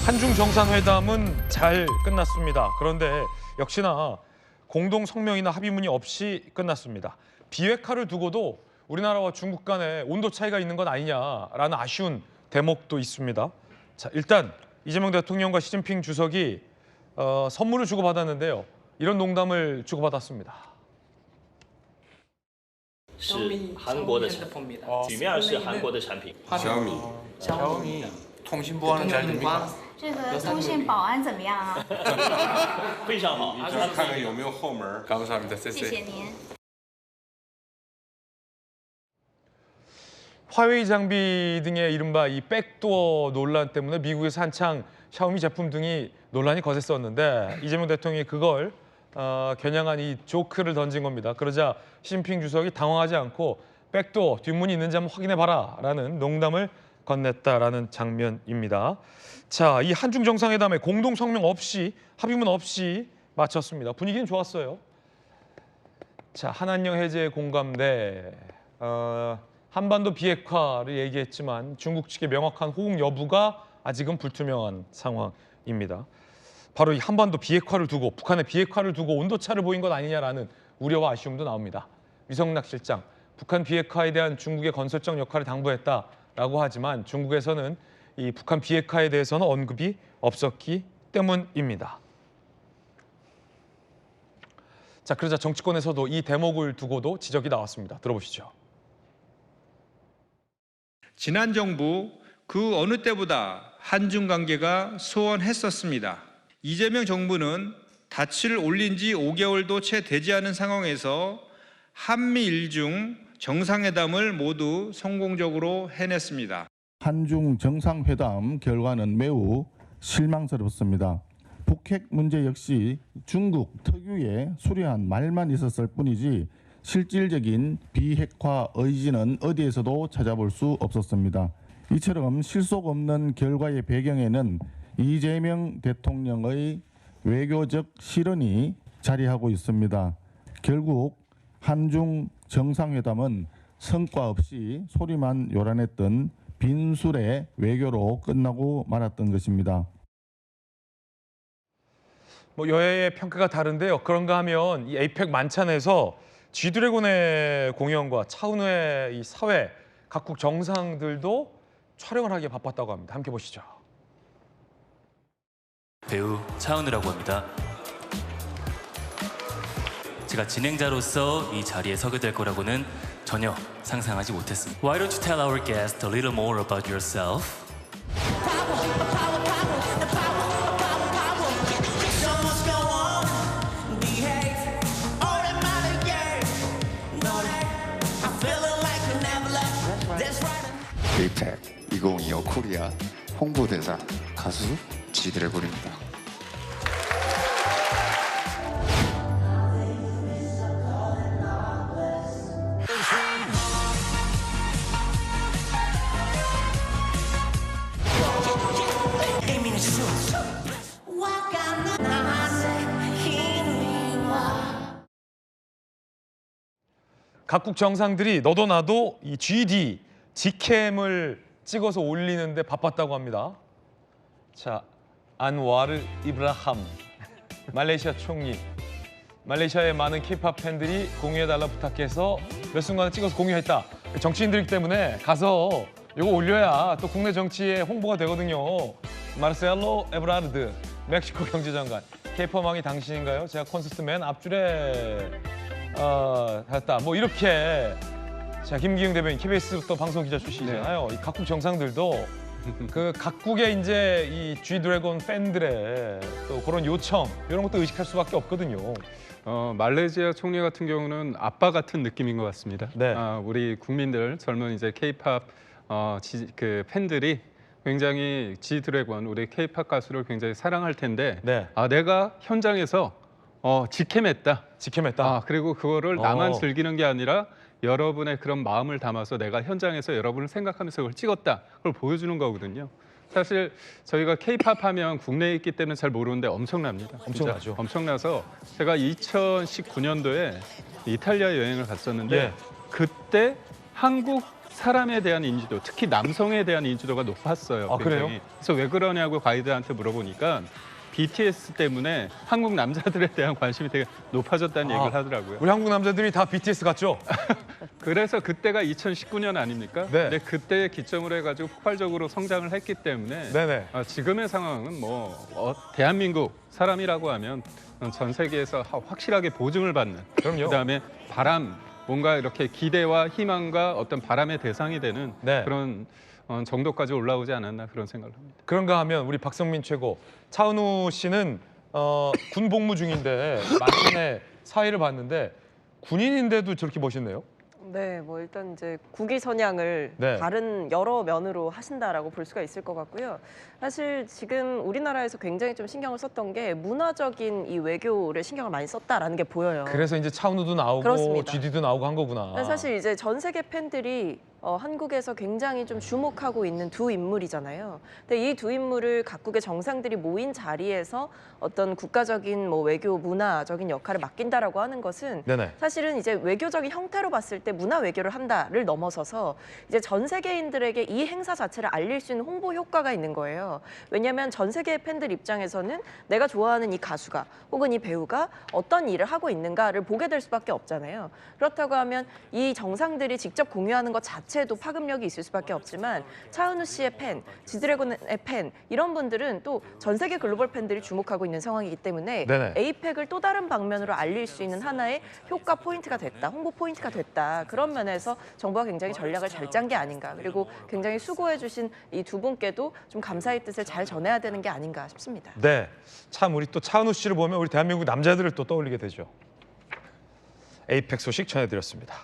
한중 정상회담은 잘 끝났습니다. 그런데 역시나 공동 성명이나 합의문이 없이 끝났습니다. 비핵화를 두고도 우리나라와 중국 간에 온도 차이가 있는 건 아니냐라는 아쉬운 대목도 있습니다. 자, 일단 이재명 대통령과 시진핑 주석이 선물을 주고받았는데요. 이런 농담을 주고받았습니다. 是韩国的产品，曲面是韩国的产品。小米通信部하는 잘 됩니까? 这个通信保安怎么样啊？非常好。看看有没有后门. 감사합니다. 谢谢您。 화웨이 장비 등의 이른바 이 백도어 논란 때문에 미국에서 한창 샤오미 제품 등이 논란이 거셌었는데 이재명 대통령이 그걸 겨냥한 이 조크를 던진 겁니다. 그러자 시진핑 주석이 당황하지 않고 백도어 뒷문이 있는지 한번 확인해봐라라는 농담을 건넸다라는 장면입니다. 자, 이 한중 정상회담에 공동 성명 없이 합의문 없이 마쳤습니다. 분위기는 좋았어요. 자, 한한령 해제 공감대. 한반도 비핵화를 얘기했지만 중국 측의 명확한 호응 여부가 아직은 불투명한 상황입니다. 바로 이 한반도 비핵화를 두고 북한의 비핵화를 두고 온도차를 보인 것 아니냐라는 우려와 아쉬움도 나옵니다. 위성락 실장, 북한 비핵화에 대한 중국의 건설적 역할을 당부했다라고 하지만 중국에서는 이 북한 비핵화에 대해서는 언급이 없었기 때문입니다. 자, 그러자 정치권에서도 이 대목을 두고도 지적이 나왔습니다. 들어보시죠. 지난 정부 그 어느 때보다 한중 관계가 소원했었습니다. 이재명 정부는 닻을 올린 지 5개월도 채 되지 않은 상황에서 한미일 중 정상회담을 모두 성공적으로 해냈습니다. 한중 정상회담 결과는 매우 실망스럽습니다. 북핵 문제 역시 중국 특유의 수려한 말만 있었을 뿐이지 실질적인 비핵화 의지는 어디에서도 찾아볼 수 없었습니다. 이처럼 실속 없는 결과의 배경에는 이재명 대통령의 외교적 실언이 자리하고 있습니다. 결국 한중 정상회담은 성과 없이 소리만 요란했던 빈술의 외교로 끝나고 말았던 것입니다. 뭐 여야의 평가가 다른데요. 그런가 하면 이 에이펙 만찬에서 G드래곤의 공연과 차은우의 이 사회 각국 정상들도 촬영을 하기에 바빴다고 합니다. 함께 보시죠. 배우 차은우라고 합니다. 제가 진행자로서 이 자리에 서게 될 거라고는 전혀 상상하지 못했습니다. Why don't you tell our guest a little more about yourself? 에이펙 2025 코리아 홍보대사 가수 G드래곤입니다. 각국 정상들이 너도 나도 이 GD, G캠을 찍어서 올리는데 바빴다고 합니다. 자, 안와르 이브라함, 말레이시아 총리. 말레이시아의 많은 K-팝 팬들이 공유해달라 부탁해서 몇 순간 찍어서 공유했다. 정치인들이기 때문에 가서 이거 올려야 또 국내 정치에 홍보가 되거든요. 마르셀로 에브라르드, 멕시코 경제장관. K-팝 왕이 당신인가요? 제가 콘서트 맨 앞줄에 했다. 뭐 이렇게. 자, 김기웅 대변인 KBS부터 방송 기자 출신이잖아요. 이 각국 정상들도 그 각국의 이제 이 G드래곤 팬들의 또 그런 요청 이런 것도 의식할 수밖에 없거든요. 말레이시아 총리 같은 경우는 아빠 같은 느낌인 것 같습니다. 네. 우리 국민들 젊은 이제 K-팝 그 팬들이 굉장히 G드래곤 우리 K-팝 가수를 굉장히 사랑할 텐데 네. 내가 현장에서 직캠했다. 직캠했다. 그리고 그거를 나만 즐기는 게 아니라 여러분의 그런 마음을 담아서 내가 현장에서 여러분을 생각하면서 그걸 찍었다. 그걸 보여주는 거거든요. 사실 저희가 K-팝 하면 국내에 있기 때문에 잘 모르는데 엄청납니다. 엄청나죠. 엄청나서 제가 2019년도에 이탈리아 여행을 갔었는데 예. 그때 한국 사람에 대한 인지도, 특히 남성에 대한 인지도가 높았어요. 아, 그래요? 굉장히. 그래서 왜 그러냐고 가이드한테 물어보니까 BTS 때문에 한국 남자들에 대한 관심이 되게 높아졌다는 얘기를 하더라고요. 우리 한국 남자들이 다 BTS 같죠? 그래서 그때가 2019년 아닙니까? 네. 근데 그때 기점으로 해가지고 폭발적으로 성장을 했기 때문에 네네. 지금의 상황은 뭐 대한민국 사람이라고 하면 전 세계에서 확실하게 보증을 받는 그럼요. 그다음에 바람 뭔가 이렇게 기대와 희망과 어떤 바람의 대상이 되는 네. 그런 정도까지 올라오지 않았나 그런 생각을 합니다. 그런가 하면 우리 박성민 최고, 차은우 씨는 군 복무 중인데 만찬에 사회를 봤는데 군인인데도 저렇게 멋있네요. 네, 뭐 일단 이제 국위 선양을 네. 다른 여러 면으로 하신다라고 볼 수가 있을 것 같고요. 사실 지금 우리나라에서 굉장히 좀 신경을 썼던 게 문화적인 이 외교를 신경을 많이 썼다라는 게 보여요. 그래서 이제 차은우도 나오고 그렇습니다. GD도 나오고 한 거구나. 사실 이제 전 세계 팬들이 한국에서 굉장히 좀 주목하고 있는 두 인물이잖아요. 근데 이 두 인물을 각국의 정상들이 모인 자리에서 어떤 국가적인 뭐 외교 문화적인 역할을 맡긴다라고 하는 것은 네네. 사실은 이제 외교적인 형태로 봤을 때 문화 외교를 한다를 넘어서서 이제 전 세계인들에게 이 행사 자체를 알릴 수 있는 홍보 효과가 있는 거예요. 왜냐하면 전 세계 팬들 입장에서는 내가 좋아하는 이 가수가 혹은 이 배우가 어떤 일을 하고 있는가를 보게 될 수밖에 없잖아요. 그렇다고 하면 이 정상들이 직접 공유하는 것 자체도 파급력이 있을 수밖에 없지만 차은우 씨의 팬, 지드래곤의 팬 이런 분들은 또 전 세계 글로벌 팬들이 주목하고 있는 상황이기 때문에 네네. 에이펙을 또 다른 방면으로 알릴 수 있는 하나의 효과 포인트가 됐다, 홍보 포인트가 됐다. 그런 면에서 정부가 굉장히 전략을 잘 짠 게 아닌가. 그리고 굉장히 수고해 주신 이 두 분께도 좀 감사의 뜻을 잘 전해야 되는 게 아닌가 싶습니다. 네, 참 우리 또 차은우 씨를 보면 우리 대한민국 남자들을 또 떠올리게 되죠. 에이펙 소식 전해드렸습니다.